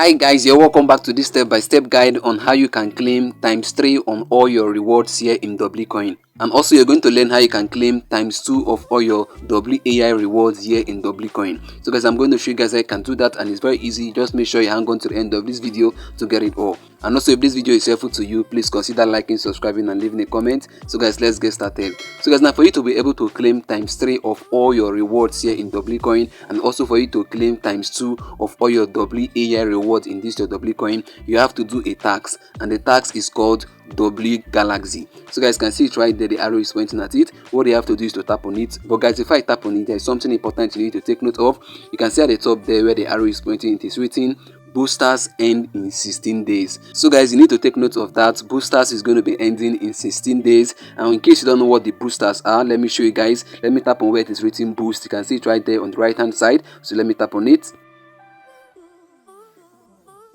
Hi guys, you're welcome back to this step-by-step guide on how you can claim ×3 on all your rewards here in W-Coin. And also you're going to learn how you can claim ×2 of all your WAI rewards here in W-Coin. So guys, I'm going to show you guys how you can do that, and it's very easy. Just make sure you hang on to the end of this video to get it all. And also, if this video is helpful to you, please consider liking, subscribing and leaving a comment. So guys, let's get started. So guys, now for you to be able to claim ×3 of all your rewards here in W-Coin, and also for you to claim ×2 of all your WAI rewards in this your W-Coin, you have to do a tax, and the tax is called W Galaxy. So guys, can see it right there, the arrow is pointing at it. What you have to do is to tap on it. But guys, if I tap on it, there is something important you need to take note of. You can see at the top there where the arrow is pointing, it is written boosters end in 16 days. So guys, you need to take note of that. Boosters is going to be ending in 16 days. And in case you don't know what the boosters are, let me show you guys. Let me tap on where it is written boost. You can see it right there on the right hand side. So let me tap on it.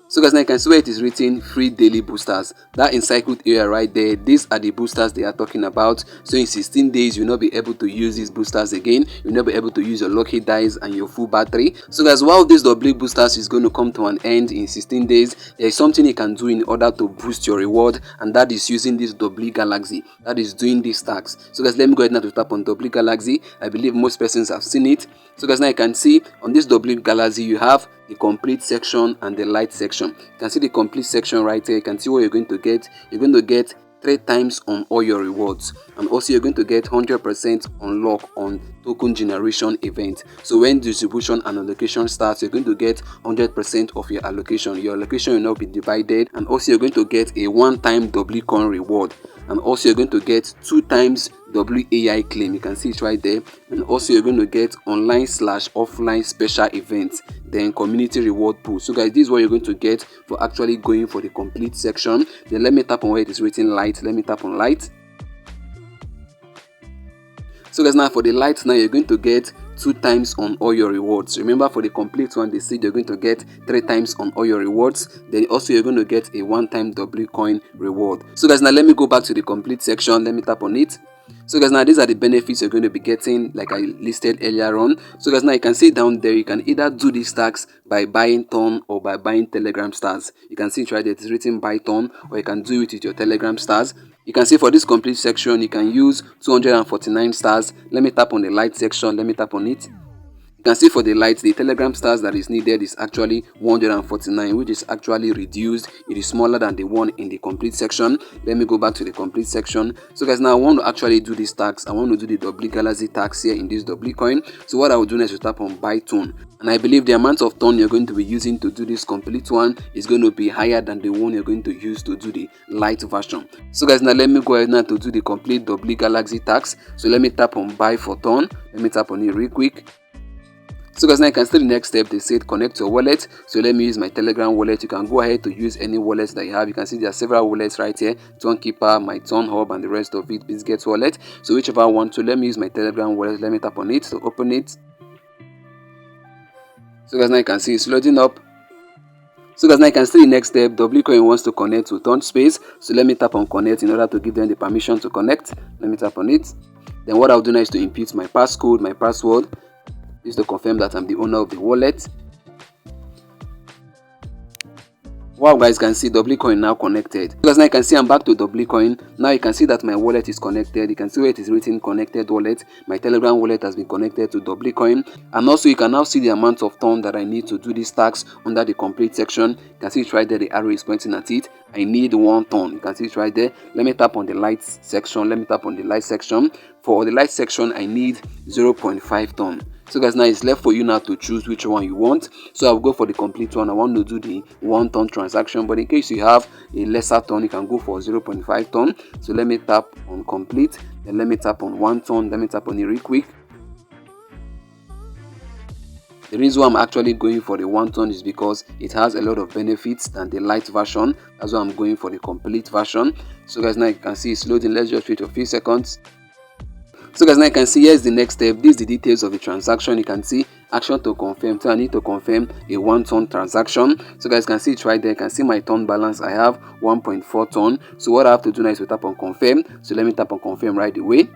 So guys, now you can see where it is written free daily boosters. That encircled area right there, these are the boosters they are talking about. So in 16 days, you'll not be able to use these boosters again. You'll not be able to use your lucky dice and your full battery. So guys, while this W boosters is going to come to an end in 16 days, there is something you can do in order to boost your reward, and that is using this W Galaxy. That is doing this tax. So guys, let me go ahead now to tap on W Galaxy. I believe most persons have seen it. So guys, now you can see on this W Galaxy, you have the complete section and the light section. You can see the complete section right here. You can see what you're going to get. You're going to get 3 times on all your rewards, and also you're going to get 100% unlock on token generation event. So when distribution and allocation starts, you're going to get 100% of your allocation. Your allocation will not be divided, and also you're going to get a one-time W-Coin reward, and also you're going to get 2 times WAI claim. You can see it right there. And also you're going to get online/offline special events, then community reward pool. So guys, this is what you're going to get for actually going for the complete section. Then let me tap on where it is written light. Let me tap on light. So guys, now for the light, now you're going to get 2 times on all your rewards. Remember, for the complete one, they said you're going to get 3 times on all your rewards. Then also you're going to get a one-time W-Coin reward. So guys, now let me go back to the complete section. Let me tap on it. So guys, now these are the benefits you're going to be getting, like I listed earlier on. So guys, now you can see down there, you can either do these tax by buying ton or by buying Telegram stars. You can see it right there, it's written buy ton, or you can do it with your Telegram stars. You can see for this complete section, you can use 249 stars. Let me tap on the light section. Let me tap on it. You can see for the lights, the Telegram stars that is needed is actually 149, which is actually reduced. It is smaller than the one in the complete section. Let me go back to the complete section. So guys, now I want to actually do this tax. I want to do the W Galaxy tax here in this W-Coin. So what I will do next is tap on buy ton. And I believe the amount of ton you're going to be using to do this complete one is going to be higher than the one you're going to use to do the light version. So guys, now let me go ahead now to do the complete W Galaxy tax. So let me tap on buy for ton. Let me tap on it real quick. So guys, now you can see the next step. They said connect your wallet. So let me use my Telegram wallet. You can go ahead to use any wallet that you have. You can see there are several wallets right here: Keeper, my Ton Hub, and the rest of it. Biscuits wallet. So whichever one. So let me use my Telegram wallet. Let me tap on it to open it. So guys, now you can see it's loading up. So guys, now you can see the next step. W-Coin wants to connect to Ton Space. So let me tap on connect in order to give them the permission to connect. Let me tap on it. Then what I'll do now is to input my passcode, my password. Is to confirm that I'm the owner of the wallet. Wow guys, can see W-Coin now connected. Because now you can see I'm back to W-Coin. Now you can see that my wallet is connected. You can see where it is written connected wallet. My Telegram wallet has been connected to W-Coin. And also you can now see the amount of ton that I need to do this tax under the complete section. You can see it right there, the arrow is pointing at it. I need 1 ton. You can see it right there. Let me tap on the light section. Let me tap on the light section. For the light section, I need 0.5 ton. So guys, now it's left for you now to choose which one you want. So I'll go for the complete one. I want to do the 1 ton transaction, but in case you have a lesser ton, you can go for 0.5 ton. So let me tap on complete, then let me tap on 1 ton. Let me tap on it real quick. The reason why I'm actually going for the 1 ton is because it has a lot of benefits than the light version. That's why I'm going for the complete version. So guys, now you can see it's loading. Let's just wait a few seconds. So guys, now you can see here's the next step. This is the details of the transaction. You can see action to confirm. So I need to confirm a 1 ton transaction. So guys, can see it right there. You can see my ton balance. I have 1.4 ton. So what I have to do now is to tap on confirm. So let me tap on confirm right away.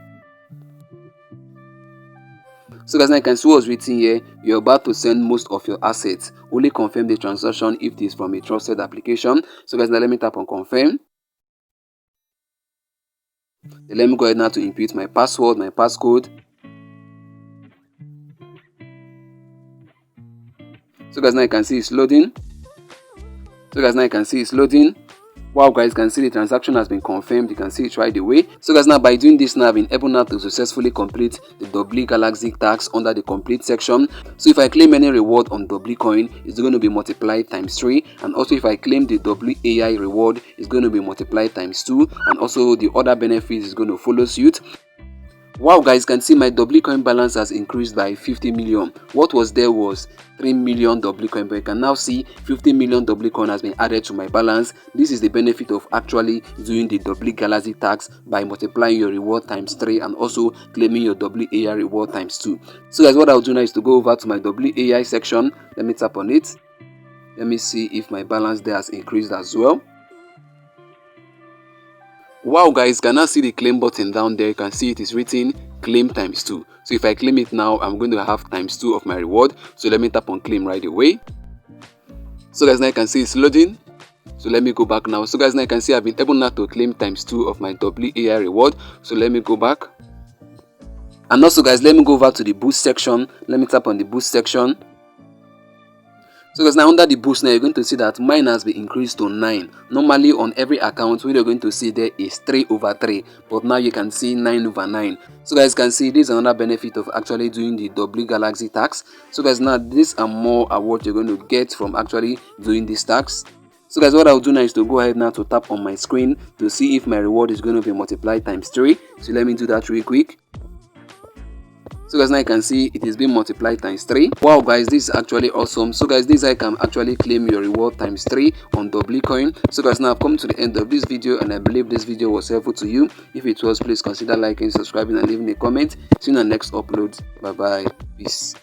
So guys, now you can see what's written here. You're about to send most of your assets. Only confirm the transaction if it is from a trusted application. So guys, now let me tap on confirm. Then let me go ahead now to input my password, my passcode. So guys, now you can see it's loading. Wow guys, you can see the transaction has been confirmed. You can see it right away. So guys, now by doing this now, I've been able now to successfully complete the W Galaxy tax under the complete section. So if I claim any reward on W-Coin, it's going to be multiplied times 3, and also if I claim the WAI reward, it's going to be multiplied times 2, and also the other benefits is going to follow suit. Wow guys, you can see my W-Coin balance has increased by 50 million. What was there was 3 million W-Coin, but you can now see 50 million W-Coin has been added to my balance. This is the benefit of actually doing the W Galaxy tax by multiplying your reward times 3 and also claiming your WAI reward times 2. So guys, what I'll do now is to go over to my WAI section. Let me tap on it. Let me see if my balance there has increased as well. Wow guys, you can now see the claim button down there. You can see it is written claim times 2. So if I claim it now, I'm going to have times 2 of my reward. So let me tap on claim right away. So guys, now you can see it's loading. So let me go back now. So guys, now you can see I've been able now to claim times 2 of my WAI reward. So let me go back. And also guys, let me go over to the boost section. Let me tap on the boost section. So guys, now under the boost now, you're going to see that mine has been increased to 9. Normally on every account, what you're going to see there is 3/3, but now you can see 9/9. So guys, can see this is another benefit of actually doing the W Galaxy tax. So guys, now these are more awards you're going to get from actually doing this tax. So guys, what I'll do now is to go ahead now to tap on my screen to see if my reward is going to be multiplied times 3. So let me do that real quick. So guys, now you can see it is being multiplied times 3. Wow guys, this is actually awesome. So guys, this I can actually claim your reward times 3 on W-Coin. So guys, now I've come to the end of this video, and I believe this video was helpful to you. If it was, please consider liking, subscribing, and leaving a comment. See you in the next upload. Bye bye. Peace.